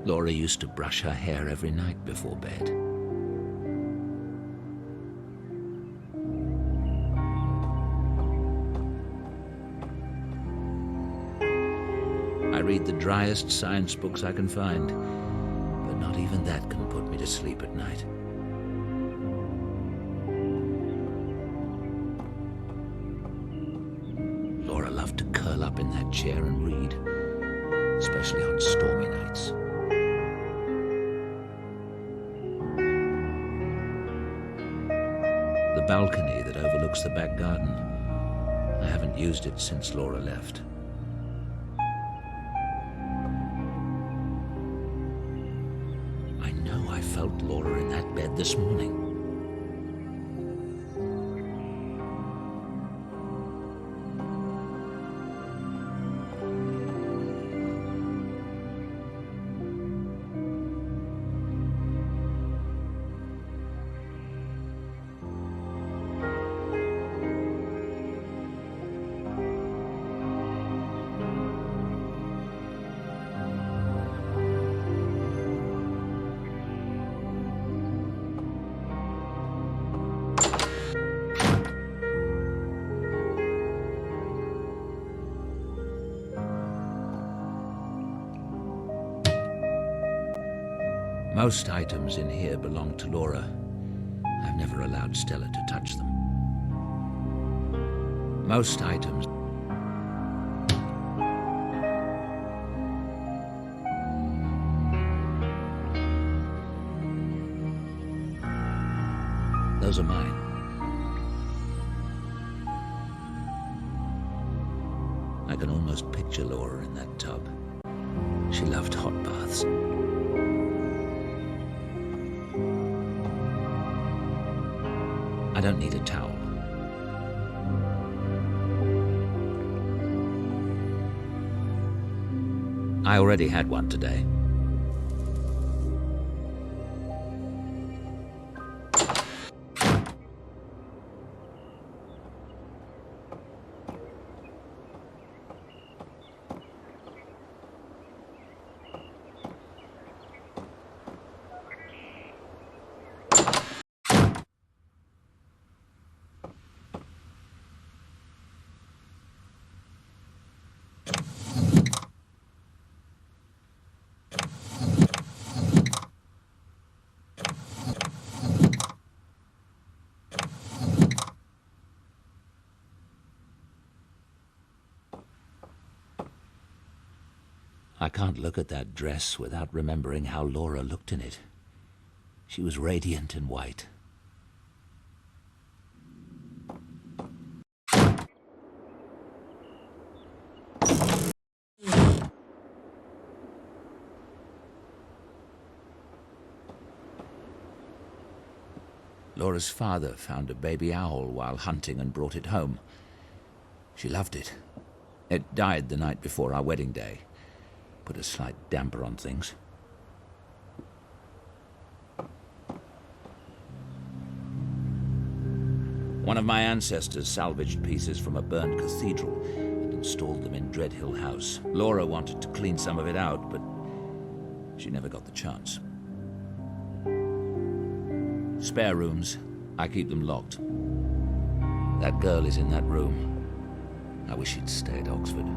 Laura used to brush her hair every night before bed. I read the driest science books I can find, but not even that can put me to sleep at night. Laura loved to curl up in that chair and read, especially on stormy nights. The balcony that overlooks the back garden, I haven't used it since Laura left. I know I felt Laura in that bed this morning. Most items in here belong to Laura. I've never allowed Stella to touch them. Most items. Those are mine. I can almost picture Laura in that tub. She loved hot baths. I don't need a towel. I already had one today. I can't look at that dress without remembering how Laura looked in it. She was radiant in white. Laura's father found a baby owl while hunting and brought it home. She loved it. It died the night before our wedding day. Put a slight damper on things. One of my ancestors salvaged pieces from a burned cathedral and installed them in Dreadhill House. Laura wanted to clean some of it out, but she never got the chance. Spare rooms, I keep them locked. That girl is in that room. I wish she'd stay at Oxford.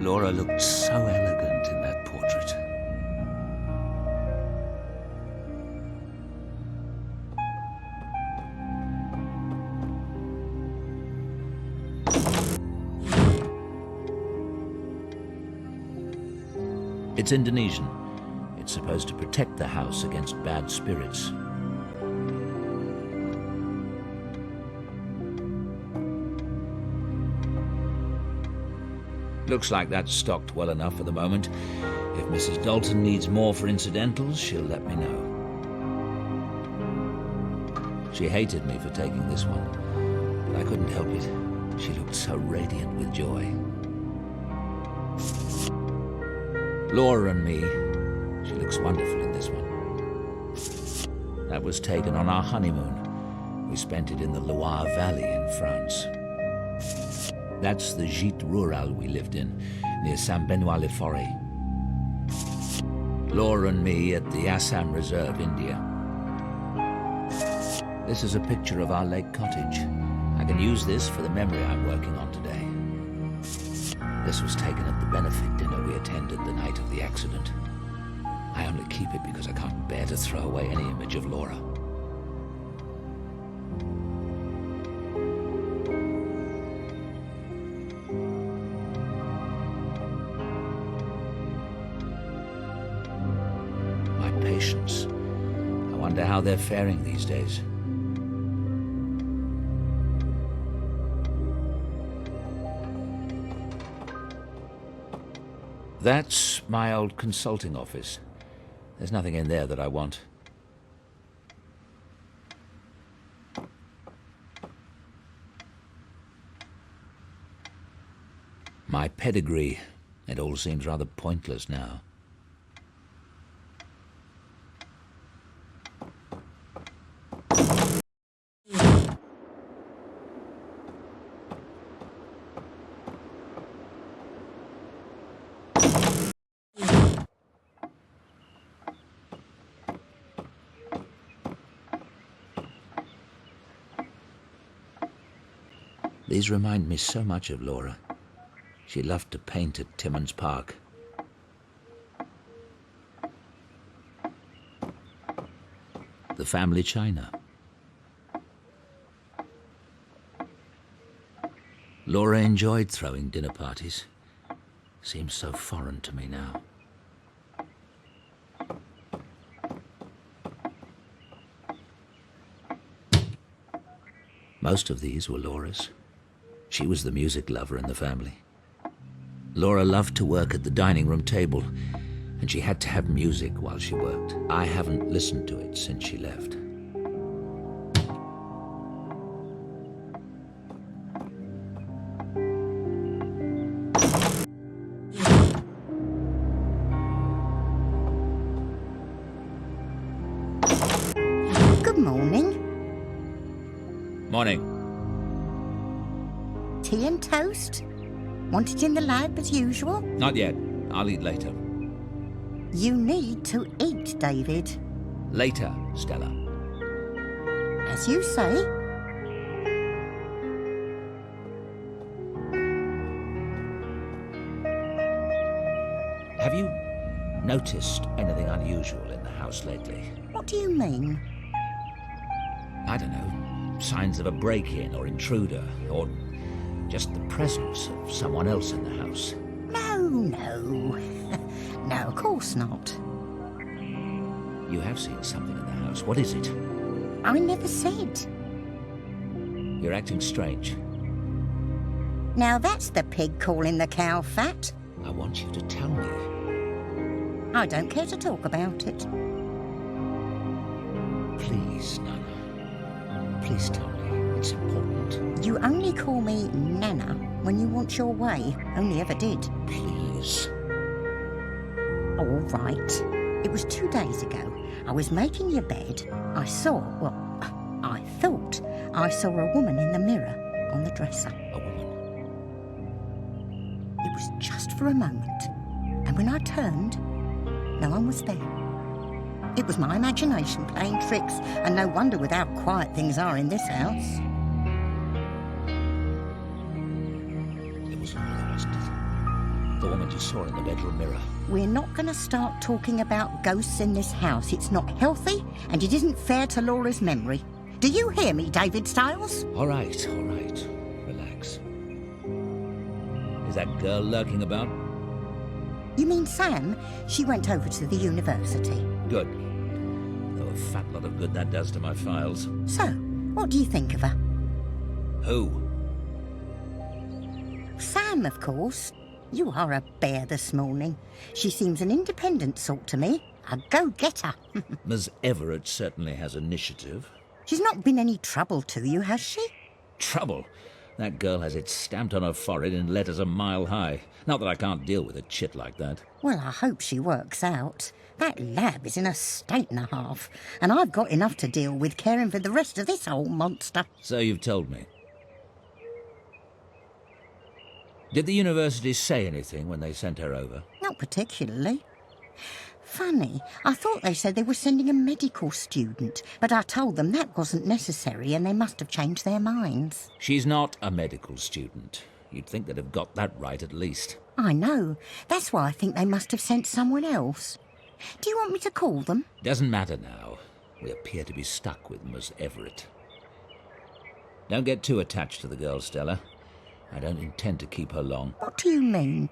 Laura looked so elegant in that portrait. It's Indonesian. It's supposed to protect the house against bad spirits. Looks like that's stocked well enough for the moment. If Mrs. Dalton needs more for incidentals, she'll let me know. She hated me for taking this one, but I couldn't help it. She looked so radiant with joy. Laura and Me. She looks wonderful in this one. That was taken on our honeymoon. We spent it in the Loire Valley in France. That's the Gîte Rural we lived in, near Saint-Benoît-le-Forêt. Laura and Me at the Assam Reserve, India. This is a picture of our lake cottage. I can use this for the memory I'm working on today. This was taken at the benefit dinner we attended the night of the accident. I only keep it because I can't bear to throw away any image of Laura. My patients. I wonder how they're faring these days. That's my old consulting office. There's nothing in there that I want. My pedigree. It all seems rather pointless now. These remind me so much of Laura. She loved to paint at Timmins Park. The family china. Laura enjoyed throwing dinner parties. Seems so foreign to me now. Most of these were Laura's. She was the music lover in the family. Laura loved to work at the dining room table, and she had to have music while she worked. I haven't listened to it since she left. Good morning. Morning. Tea and toast? Want it in the lab as usual? Not yet. I'll eat later. You need to eat, David. Later, Stella. As you say. Have you noticed anything unusual in the house lately? What do you mean? I don't know. Signs of a break-in or intruder, or just the presence of someone else in the house. No. No, of course not. You have seen something in the house. What is it? I never said. You're acting strange. Now that's the pig calling the cow fat. I want you to tell me. I don't care to talk about it. Please, Nana. Please tell me. It's important. You only call me Nana when you want your way. Only ever did. Please. All right. It was 2 days ago. I was making your bed. I thought I saw a woman in the mirror on the dresser. A woman? It was just for a moment. And when I turned, no one was there. It was my imagination playing tricks, and no wonder with how quiet things are in this house. It was Laura, wasn't it? The woman you saw in the bedroom mirror. We're not going to start talking about ghosts in this house. It's not healthy, and it isn't fair to Laura's memory. Do you hear me, David Stiles? All right. Relax. Is that girl lurking about? You mean Sam? She went over to the university. Good. Though a fat lot of good that does to my files. So, what do you think of her? Who? Sam, of course. You are a bear this morning. She seems an independent sort to me. A go-getter. Ms. Everett certainly has initiative. She's not been any trouble to you, has she? Trouble? That girl has it stamped on her forehead in letters a mile high. Not that I can't deal with a chit like that. Well, I hope she works out. That lab is in a state and a half, and I've got enough to deal with caring for the rest of this old monster. So you've told me. Did the university say anything when they sent her over? Not particularly. Funny, I thought they said they were sending a medical student, but I told them that wasn't necessary and they must have changed their minds. She's not a medical student. You'd think they'd have got that right at least. I know. That's why I think they must have sent someone else. Do you want me to call them? Doesn't matter now. We appear to be stuck with Miss Everett. Don't get too attached to the girl, Stella. I don't intend to keep her long. What do you mean?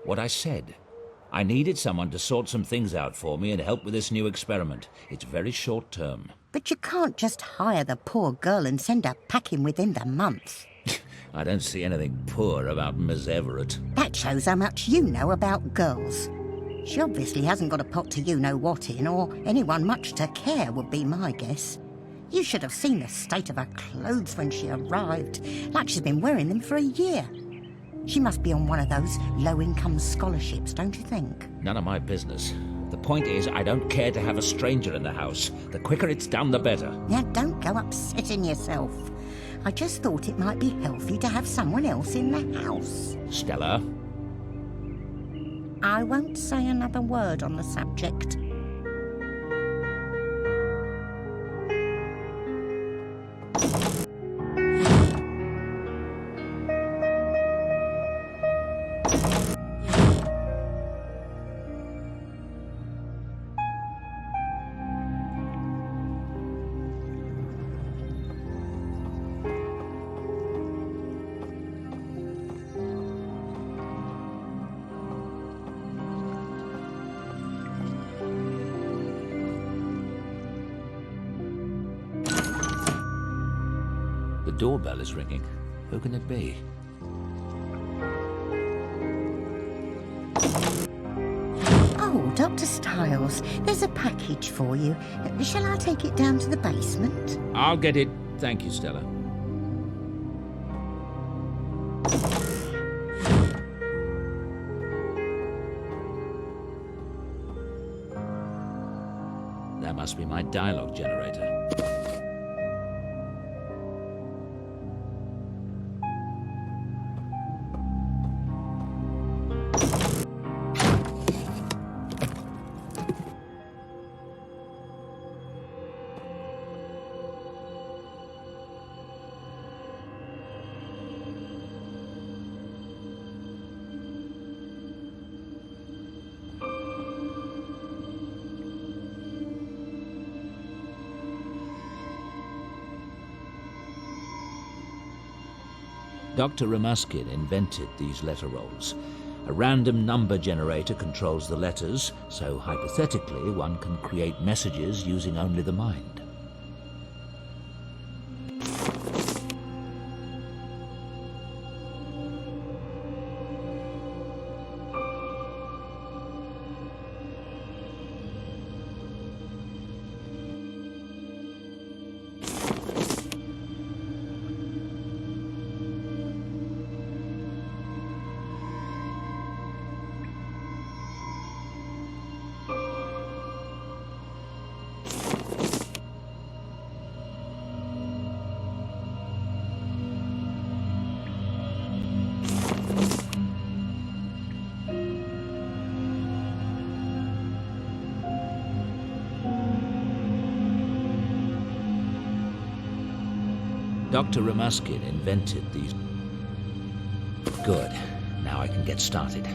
What I said. I needed someone to sort some things out for me and help with this new experiment. It's very short term. But you can't just hire the poor girl and send her packing within the month. I don't see anything poor about Miss Everett. That shows how much you know about girls. She obviously hasn't got a pot to you-know-what in, or anyone much to care would be my guess. You should have seen the state of her clothes when she arrived, like she's been wearing them for a year. She must be on one of those low-income scholarships, don't you think? None of my business. The point is, I don't care to have a stranger in the house. The quicker it's done, the better. Now, don't go upsetting yourself. I just thought it might be healthy to have someone else in the house. Stella? I won't say another word on the subject. The doorbell is ringing. Who can it be? Oh, Dr. Stiles, there's a package for you. Shall I take it down to the basement? I'll get it. Thank you, Stella. That must be my dialogue generator. Dr. Ramuskin invented these letter rolls. A random number generator controls the letters, so hypothetically one can create messages using only the mind. Dr. Ramuskin invented these... Good. Now I can get started.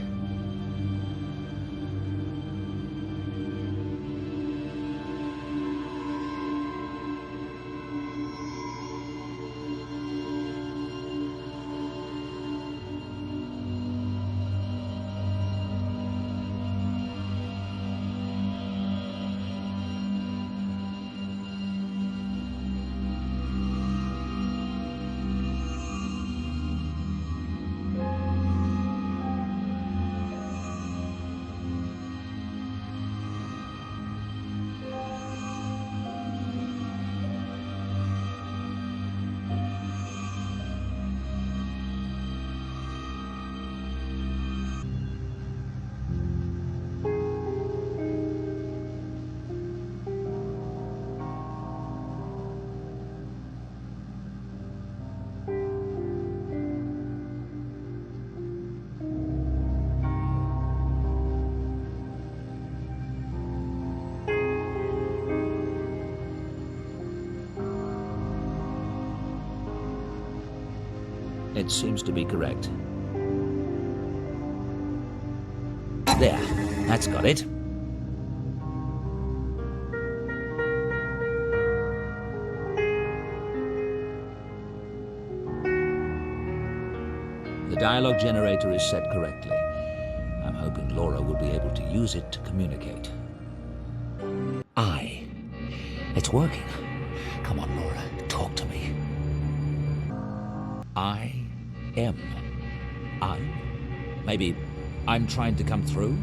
It seems to be correct. There, that's got it. The dialogue generator is set correctly. I'm hoping Laura will be able to use it to communicate. It's working. Come on, Laura, talk to me. Maybe I'm trying to come through?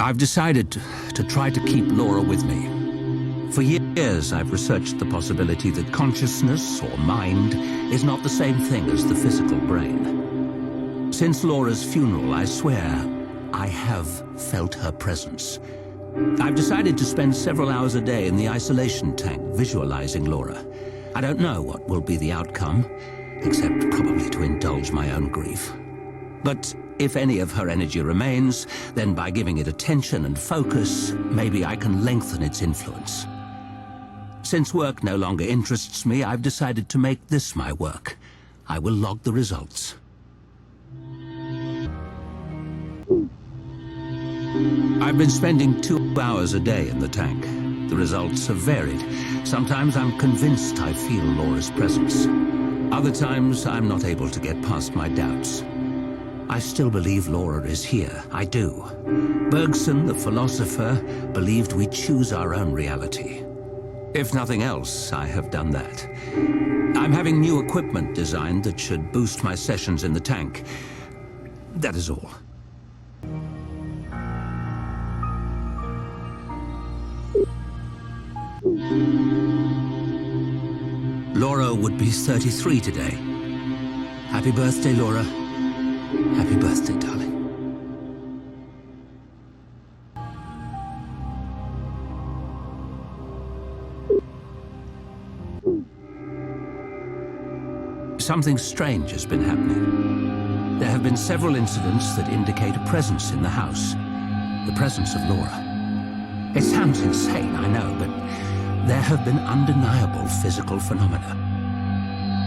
I've decided to try to keep Laura with me. For years, I've researched the possibility that consciousness, or mind, is not the same thing as the physical brain. Since Laura's funeral, I swear, I have felt her presence. I've decided to spend several hours a day in the isolation tank, visualizing Laura. I don't know what will be the outcome, except probably to indulge my own grief. But if any of her energy remains, then by giving it attention and focus, maybe I can lengthen its influence. Since work no longer interests me, I've decided to make this my work. I will log the results. I've been spending 2 hours a day in the tank. The results have varied. Sometimes I'm convinced I feel Laura's presence. Other times, I'm not able to get past my doubts. I still believe Laura is here. I do. Bergson, the philosopher, believed we choose our own reality. If nothing else, I have done that. I'm having new equipment designed that should boost my sessions in the tank. That is all. Laura would be 33 today. Happy birthday, Laura. Happy birthday, darling. Something strange has been happening. There have been several incidents that indicate a presence in the house. The presence of Laura. It sounds insane, I know, but there have been undeniable physical phenomena.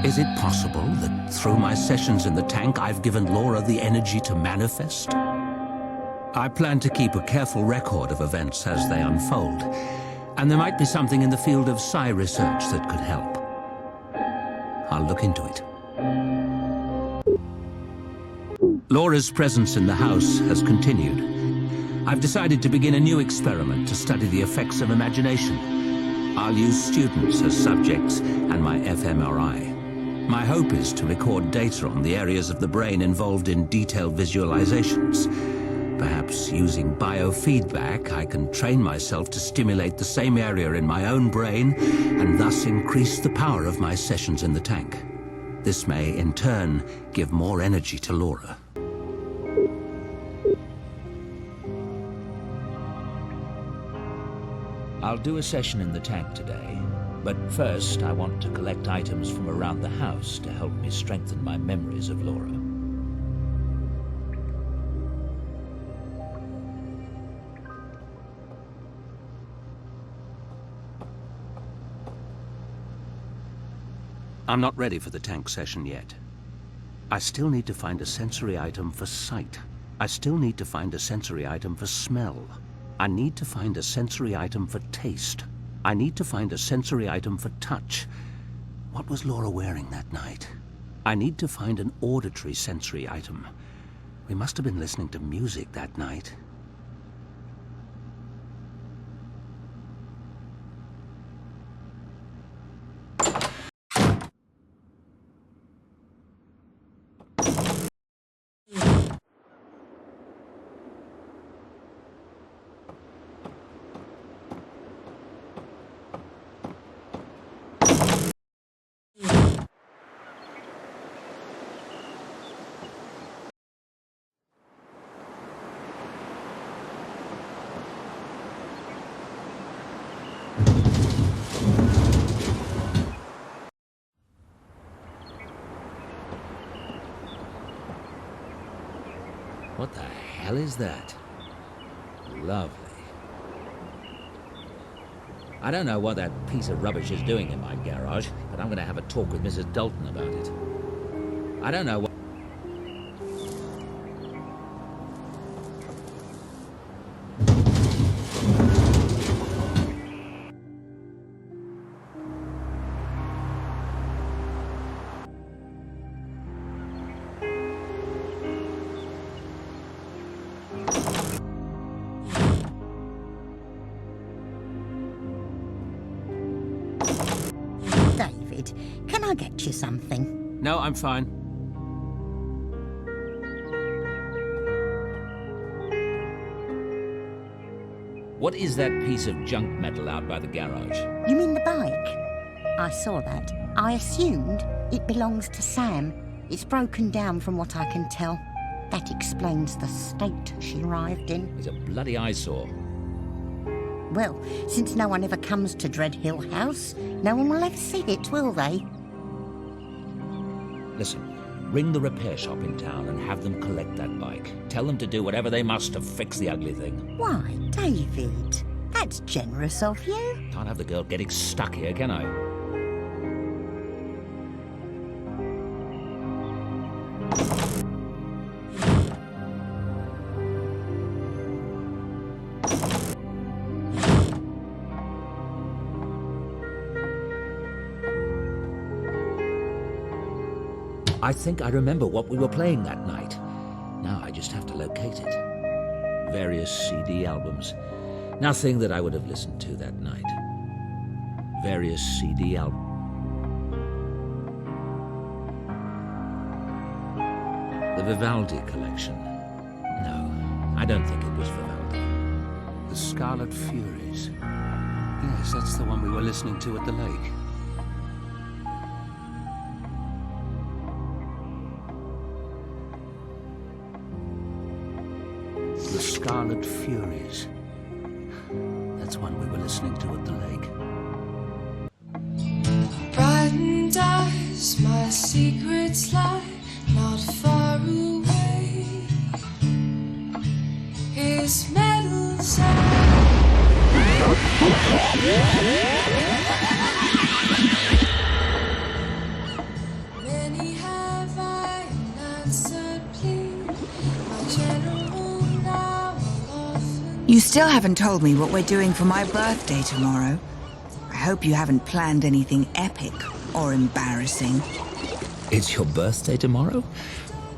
Is it possible that through my sessions in the tank, I've given Laura the energy to manifest? I plan to keep a careful record of events as they unfold, and there might be something in the field of psi research that could help. I'll look into it. Laura's presence in the house has continued. I've decided to begin a new experiment to study the effects of imagination. I'll use students as subjects and my fMRI. My hope is to record data on the areas of the brain involved in detailed visualizations. Perhaps using biofeedback, I can train myself to stimulate the same area in my own brain and thus increase the power of my sessions in the tank. This may, in turn, give more energy to Laura. I'll do a session in the tank today. But first, I want to collect items from around the house to help me strengthen my memories of Laura. I'm not ready for the tank session yet. I still need to find a sensory item for sight. I still need to find a sensory item for smell. I need to find a sensory item for taste. I need to find a sensory item for touch. What was Laura wearing that night? I need to find an auditory sensory item. We must have been listening to music that night. hell is that? Lovely. I don't know what that piece of rubbish is doing in my garage, but I'm going to have a talk with Mrs. Dalton about it. I don't know what... David, can I get you something? No, I'm fine. What is that piece of junk metal out by the garage? You mean the bike? I saw that. I assumed it belongs to Sam. It's broken down from what I can tell. That explains the state she arrived in. It's a bloody eyesore. Well, since no one ever comes to Dread Hill House, no one will ever see it, will they? Listen, ring the repair shop in town and have them collect that bike. Tell them to do whatever they must to fix the ugly thing. Why, David? That's generous of you. Can't have the girl getting stuck here, can I? I think I remember what we were playing that night. Now I just have to locate it. Various CD albums. Nothing that I would have listened to that night. Various CD albums. The Vivaldi collection. No, I don't think it was Vivaldi. The Scarlet Furies. Yes, that's the one we were listening to at the lake. The Scarlet Furies. That's one we were listening to at the lake. Brightened eyes, my secrets lie not far away. His medals many have I answered plea. My general now will often. You still haven't told me what we're doing for my birthday tomorrow. I hope you haven't planned anything epic or embarrassing. It's your birthday tomorrow?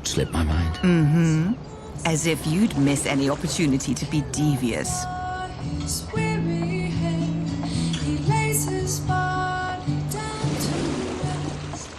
Slipped my mind. Mm-hmm. As if you'd miss any opportunity to be devious. His weary head, he lays his body down to rest.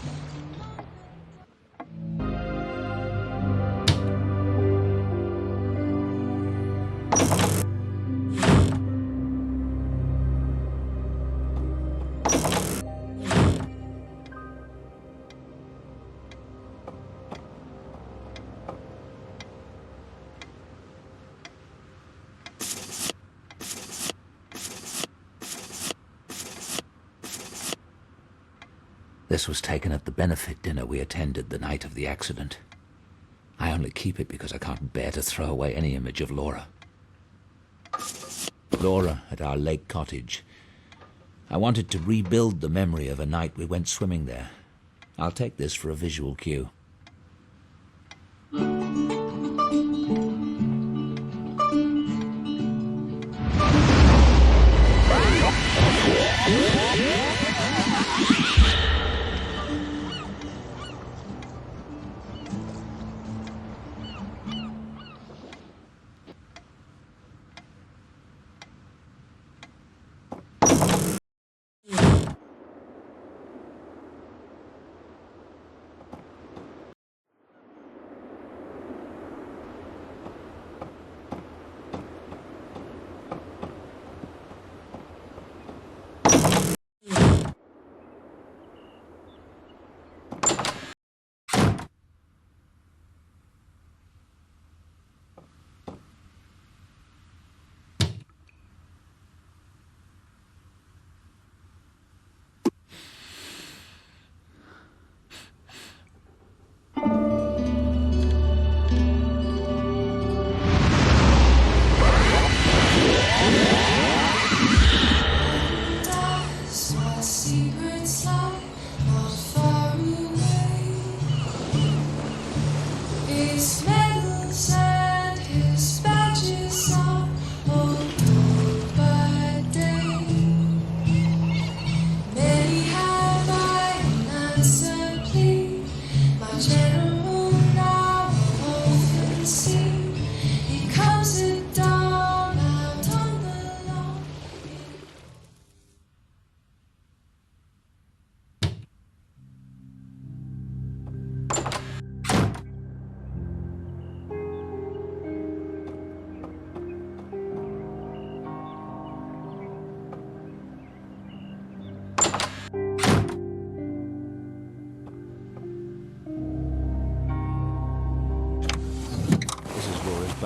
This was taken at the benefit dinner we attended the night of the accident. I only keep it because I can't bear to throw away any image of Laura. Laura at our lake cottage. I wanted to rebuild the memory of a night we went swimming there. I'll take this for a visual cue.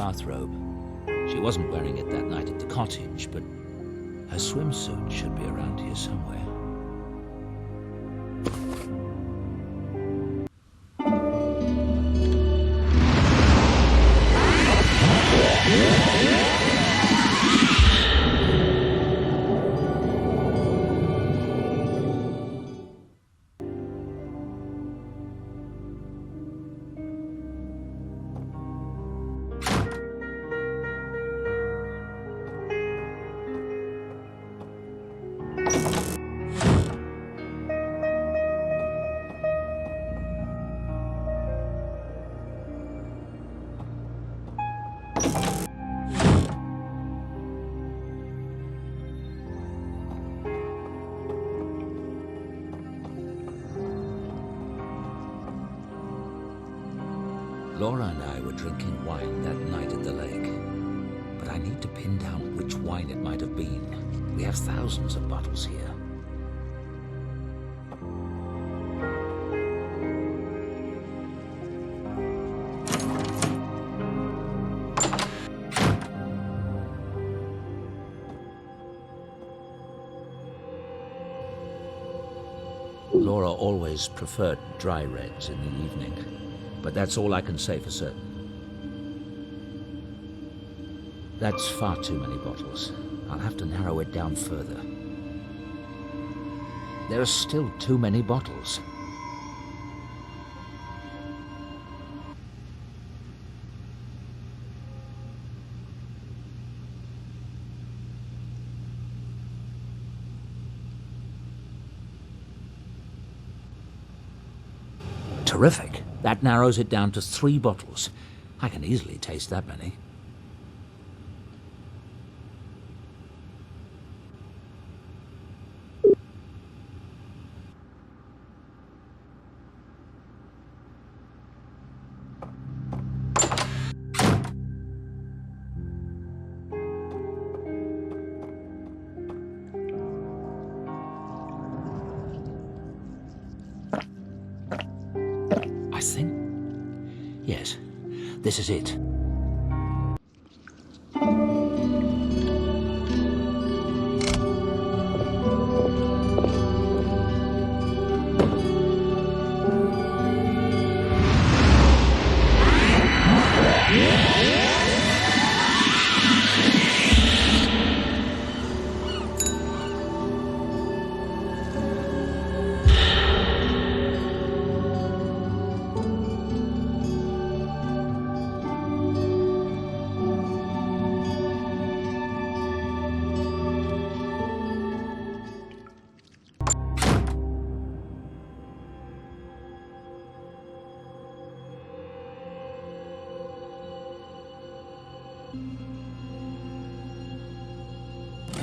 bathrobe. She wasn't wearing it that night at the cottage, but her swimsuit should be around here somewhere. Laura and I were drinking wine that night at the lake, but I need to pin down which wine it might have been. We have thousands of bottles here. Laura always preferred dry reds in the evening, but that's all I can say for certain. That's far too many bottles. I'll have to narrow it down further. There are still too many bottles. Terrific. That narrows it down to 3 bottles. I can easily taste that many. I think... yes, this is it.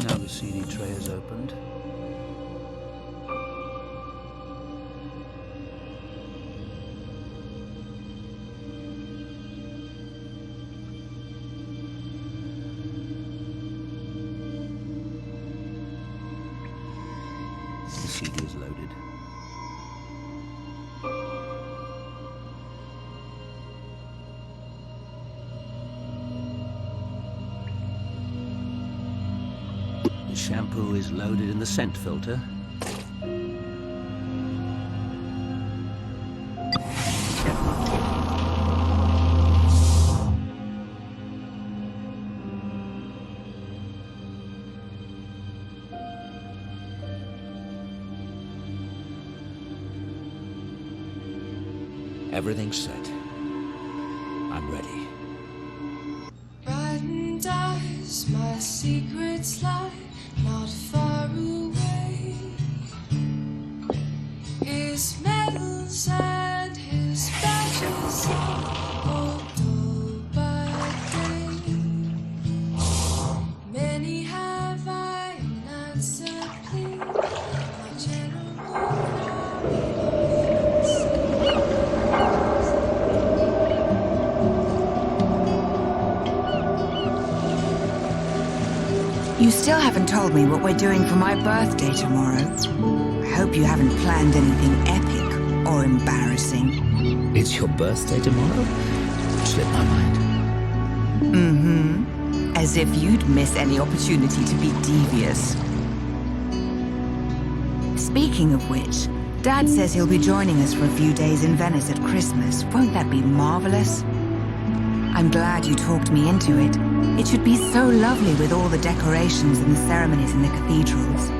Now the CD tray is opened. The CD is loaded. The shampoo is loaded in the scent filter. Everything's set. I'm ready. Brighten eyes, my secrets lie not far away. His medals and his badges all told by day. Many have I an answered plea, my general. You still haven't told me what we're doing for my birthday tomorrow. I hope you haven't planned anything epic or embarrassing. It's your birthday tomorrow? Slipped my mind. As if you'd miss any opportunity to be devious. Speaking of which, Dad says he'll be joining us for a few days in Venice at Christmas. Won't that be marvelous? I'm glad you talked me into it. It should be so lovely with all the decorations and the ceremonies in the cathedrals.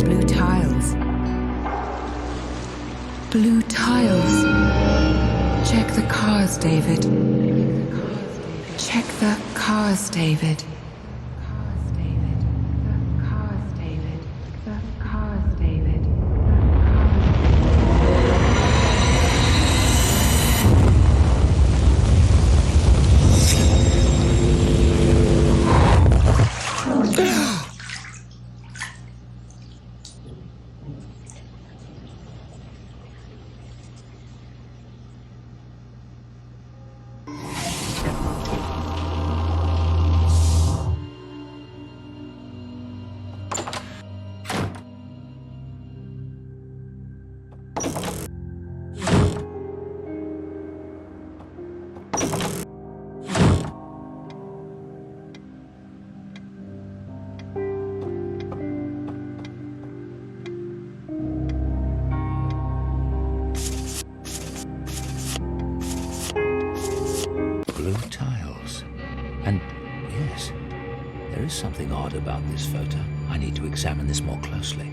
Blue tiles. Blue tiles. Check the cars, David. Check the cars, David. Blue tiles. And yes, there is something odd about this photo. I need to examine this more closely.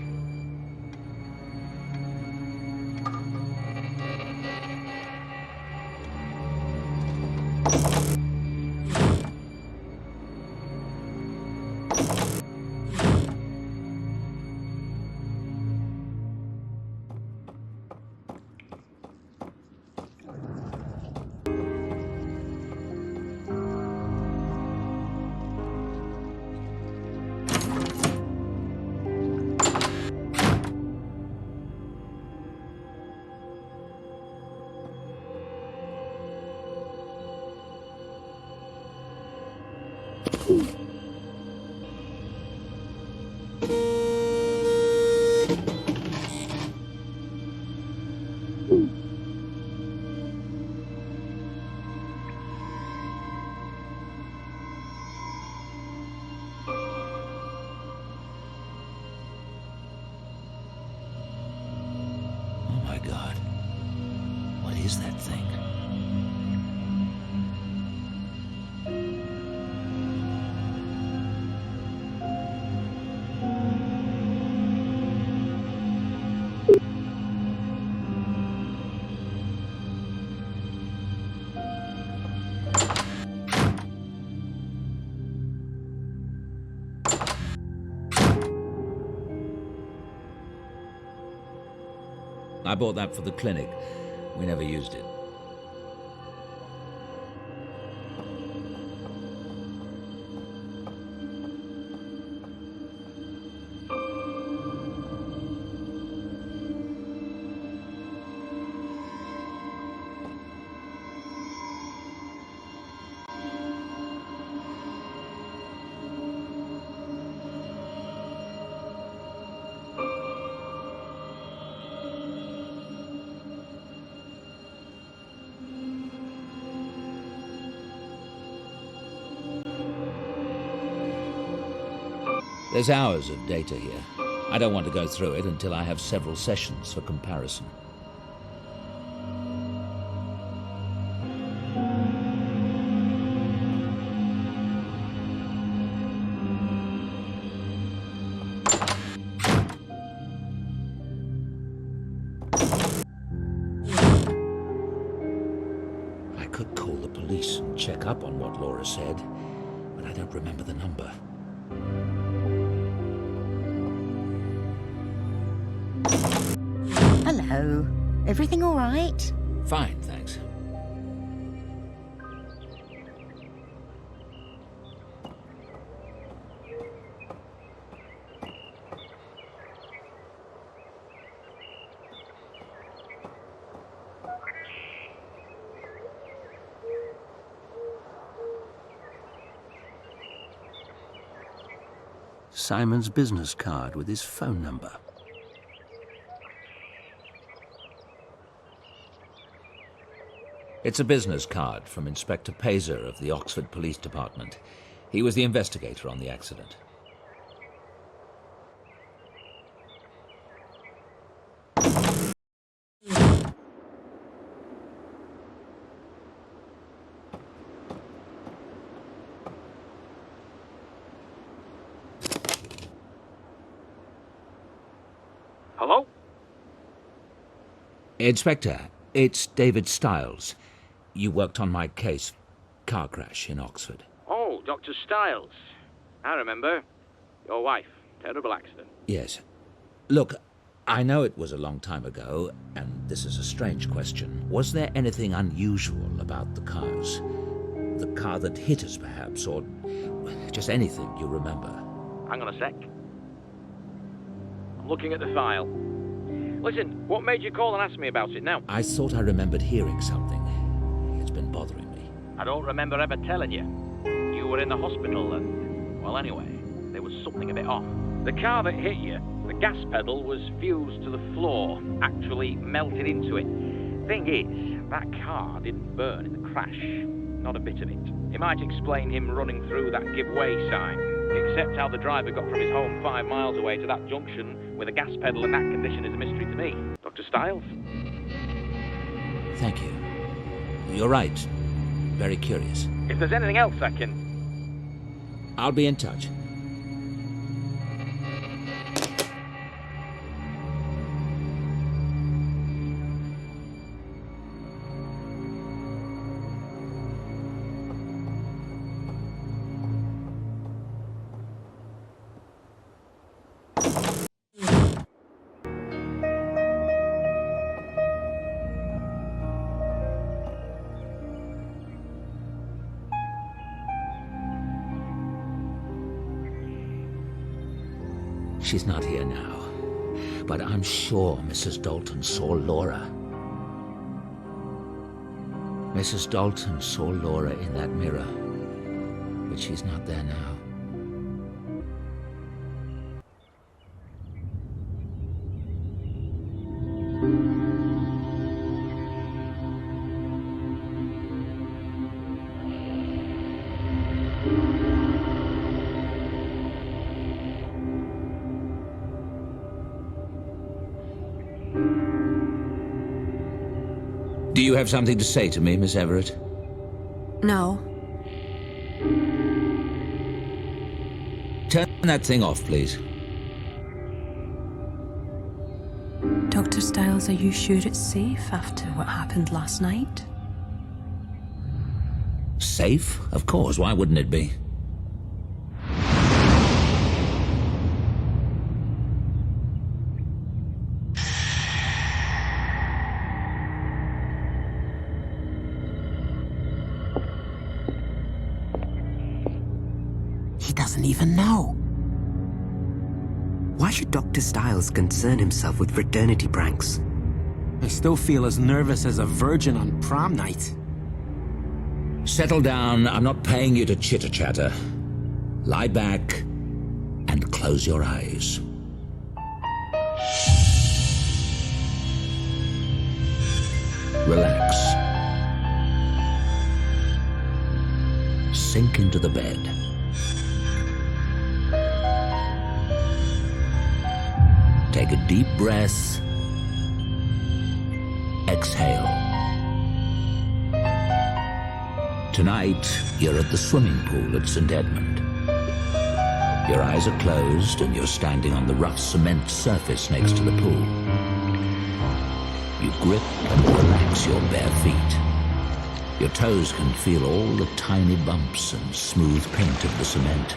Oh my God. What is that thing? I bought that for the clinic. We never used it. There's hours of data here. I don't want to go through it until I have several sessions for comparison. I could call the police and check up on what Laura said, but I don't remember the number. Hello. Everything all right? Fine, thanks. Simon's business card with his phone number. It's a business card from Inspector Pazer of the Oxford Police Department. He was the investigator on the accident. Hello? Inspector, it's David Stiles. You worked on my case, car crash in Oxford. Oh, Dr. Stiles. I remember. Your wife. Terrible accident. Yes. Look, I know it was a long time ago, and this is a strange question. Was there anything unusual about the cars? The car that hit us, perhaps, or just anything you remember? Hang on a sec. I'm looking at the file. Listen, what made you call and ask me about it now? I thought I remembered hearing something. It's been bothering me. I don't remember ever telling you. You were in the hospital and, well, anyway, there was something a bit off. The car that hit you, the gas pedal was fused to the floor, actually melted into it. Thing is, that car didn't burn in the crash. Not a bit of it. It might explain him running through that give way sign, except how the driver got from his home 5 miles away to that junction with a gas pedal in that condition is a mystery to me. Dr. Stiles? Thank you. You're right. Very curious. If there's anything else I can... I'll be in touch. She's not here now, but I'm sure Mrs. Dalton saw Laura. Mrs. Dalton saw Laura in that mirror, but she's not there now. Do you have something to say to me, Miss Everett? No. Turn that thing off, please. Dr. Stiles, are you sure it's safe after what happened last night? Safe? Of course, why wouldn't it be? He doesn't even know. Why should Dr. Stiles concern himself with fraternity pranks? I still feel as nervous as a virgin on prom night. Settle down. I'm not paying you to chitter-chatter. Lie back and close your eyes. Relax. Sink into the bed. Take a deep breath. Exhale. Tonight, you're at the swimming pool at St. Edmund. Your eyes are closed and you're standing on the rough cement surface next to the pool. You grip and relax your bare feet. Your toes can feel all the tiny bumps and smooth paint of the cement.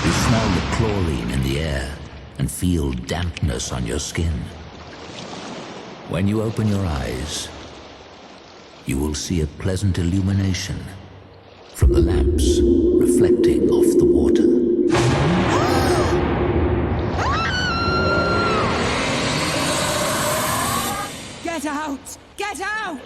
You smell the chlorine in the air and feel dampness on your skin. When you open your eyes, you will see a pleasant illumination from the lamps reflecting off the water. Get out! Get out!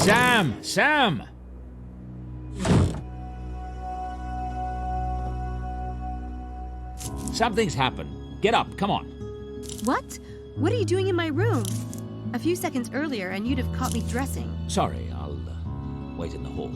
Sam! Sam! Something's happened. Get up, come on. What? What are you doing in my room? A few seconds earlier and you'd have caught me dressing. Sorry, I'll wait in the hall.